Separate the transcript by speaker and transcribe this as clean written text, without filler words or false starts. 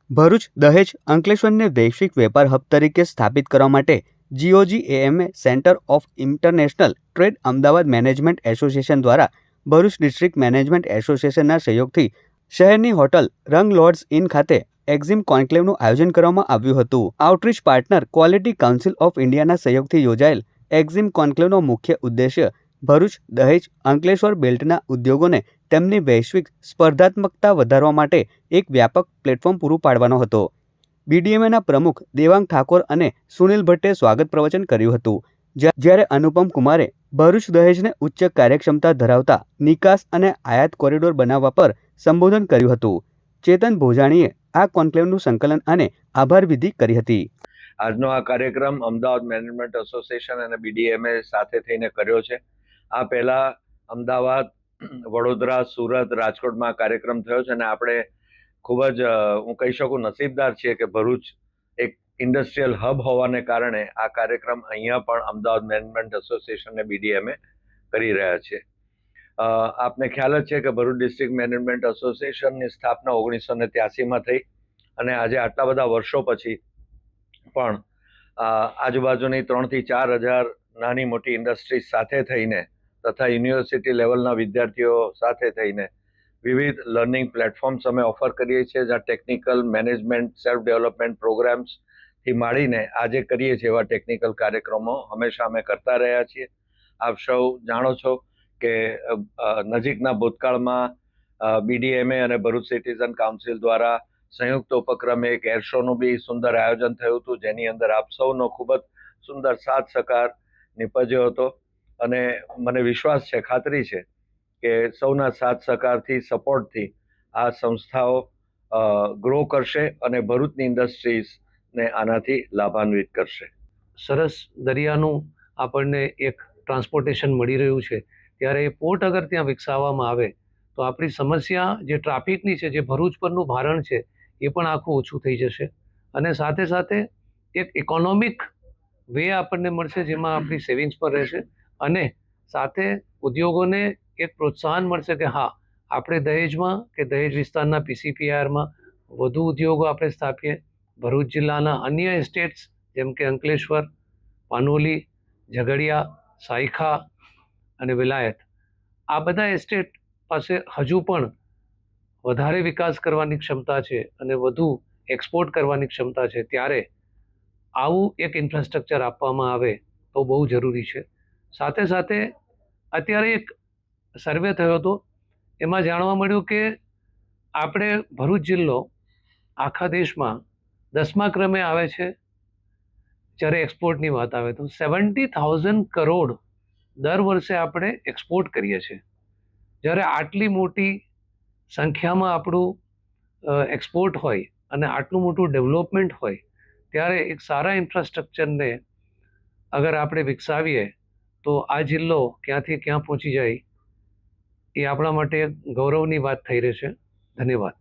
Speaker 1: ભરૂચ, દહેજ, અંકલેશ્વરને વૈશ્વિક વેપાર હબ તરીકે સ્થાપિત કરવા માટે GOGAMA centre of international trade Ahmedabad management association દ્વારા ભરૂચ ડિસ્ટ્રિક્ટ મેનેજમેન્ટ એસોસિએશનના સહયોગથી શહેરની હોટલ રંગ લોડ્સ ઇન ખાતે એક્ઝિમ કોન્ક્લેવનું આયોજન કરવામાં આવ્યું હતું. Outreach partner quality council of ઇન્ડિયાના સહયોગથી યોજાયેલ એક્ઝિમ કોન્ક્લેવનો મુખ્ય ઉદ્દેશ્ય ભરૂચ, દહેજ, અંકલેશ્વર બેલ્ટના ઉદ્યોગોને તેમની વૈશ્વિક સ્પર્ધાત્મકતા વધારવા માટે એક વ્યાપક પ્લેટફોર્મ પૂરું પાડવાનો હતો. BDMAના પ્રમુખ દેવાંગ ઠાકોર અને સુનિલ ભટ્ટે સ્વાગત પ્રવચન કર્યું હતું, જ્યારે અનુપમ કુમારે ભરૂચ દહેજને ઉચ્ચ કાર્યક્ષમતા ધરાવતા નિકાસ અને આયાત કોરિડોર બનાવવા પર સંબોધન કર્યું હતું. ચેતન ભોજાણીએ આ કોન્ક્લેવનું સંકલન અને આભાર વિધિ કરી હતી.
Speaker 2: આજનો આ કાર્યક્રમ અમદાવાદ મેનેજમેન્ટ એસોસિએશન અને BDMA સાથે થઈને કર્યો છે. આ પહેલા અમદાવાદ, વડોદરા, સુરત, રાજકોટમાં કાર્યક્રમ થયો છે અને આપણે ખૂબ જ હું કહી શકું નસીબદાર છીએ કે ભરૂચ એક ઇન્ડસ્ટ્રીયલ હબ હોવાને કારણે આ કાર્યક્રમ અહીંયા પણ અમદાવાદ મેનેજમેન્ટ એસોસિએશન અને BDMA કરી રહ્યા છે. આપને ખ્યાલ જ છે કે ભરૂચ ડિસ્ટ્રિક્ટ મેનેજમેન્ટ એસોસિએશનની સ્થાપના 1983માં થઈ અને આજે આટલા બધા વર્ષો પછી પણ આજુબાજુની 3 થી 4 હજાર નાની મોટી ઇન્ડસ્ટ્રીઝ સાથે થઈને તથા યુનિવર્સિટી લેવલના વિદ્યાર્થીઓ સાથે થઈને વિવિધ લર્નિંગ પ્લેટફોર્મ્સ અમે ઓફર કરીએ છીએ, જ્યાં ટેકનિકલ મેનેજમેન્ટ, સેલ્ફ ડેવલપમેન્ટ પ્રોગ્રામ્સથી માંડીને આજે કરીએ છીએ એવા ટેકનિકલ કાર્યક્રમો હંમેશા અમે કરતા રહ્યા છીએ. આપ સૌ જાણો છો કે નજીકના ભૂતકાળમાં BDMA અને ભરૂચ સિટીઝન કાઉન્સિલ દ્વારા સંયુક્ત ઉપક્રમે એક એર શોનું બી સુંદર આયોજન થયું હતું, જેની અંદર આપ સૌનો ખૂબ જ સુંદર સાથ સહકાર નિપજ્યો હતો અને મને વિશ્વાસ છે, ખાતરી છે કે સૌના સાથ સહકારથી, સપોર્ટથી આ સંસ્થાઓ ગ્રો કરશે અને ભરૂચની ઇન્ડસ્ટ્રીઝને આનાથી લાભાન્વિત કરશે.
Speaker 3: સરસ દરિયાનું આપણને એક ટ્રાન્સપોર્ટેશન મળી રહ્યું છે, ત્યારે એ પોર્ટ અગર ત્યાં વિકસાવવામાં આવે તો આપણી સમસ્યા જે ટ્રાફિકની છે, જે ભરૂચ પરનું ભારણ છે, એ પણ આખું ઓછું થઈ જશે અને સાથે સાથે એક ઇકોનોમિક વે આપણને મળશે, જેમાં આપણી સેવિંગ્સ પર રહેશે અને સાથે ઉદ્યોગોને એક પ્રોત્સાહન મળશે કે હા, આપણે દહેજમાં કે દહેજ વિસ્તારના PCPRમાં વધુ ઉદ્યોગો આપણે સ્થાપીએ. ભરૂચ જિલ્લાના અન્ય એસ્ટેટ્સ જેમ કે અંકલેશ્વર, પાનોલી, ઝઘડિયા, સાયખા અને વિલાયત, આ બધા એસ્ટેટ પાસે હજુ પણ વધારે વિકાસ કરવાની ક્ષમતા છે અને વધુ એક્સપોર્ટ કરવાની ક્ષમતા છે, ત્યારે આવું એક ઇન્ફ્રાસ્ટ્રક્ચર આપવામાં આવે તો બહુ જરૂરી છે. સાથે સાથે અત્યારે એક સર્વે થયો હતો, એમાં જાણવા મળ્યું કે આપણે ભરૂચ જિલ્લો આખા દેશમાં 10મા ક્રમે આવે છે જ્યારે એક્સપોર્ટની વાત આવે તો. 70,000 કરોડ દર વર્ષે આપણે એક્સપોર્ટ કરીએ છીએ. જ્યારે આટલી મોટી સંખ્યામાં આપણું એક્સપોર્ટ હોય અને આટલું મોટું ડેવલપમેન્ટ હોય, ત્યારે એક સારા ઇન્ફ્રાસ્ટ્રક્ચરને અગર આપણે વિકસાવીએ તો આ જિલ્લો ક્યાંથી ક્યાં પહોંચી જાય એ આપણા માટે ગૌરવની વાત થઈ રહેશે. ધન્યવાદ.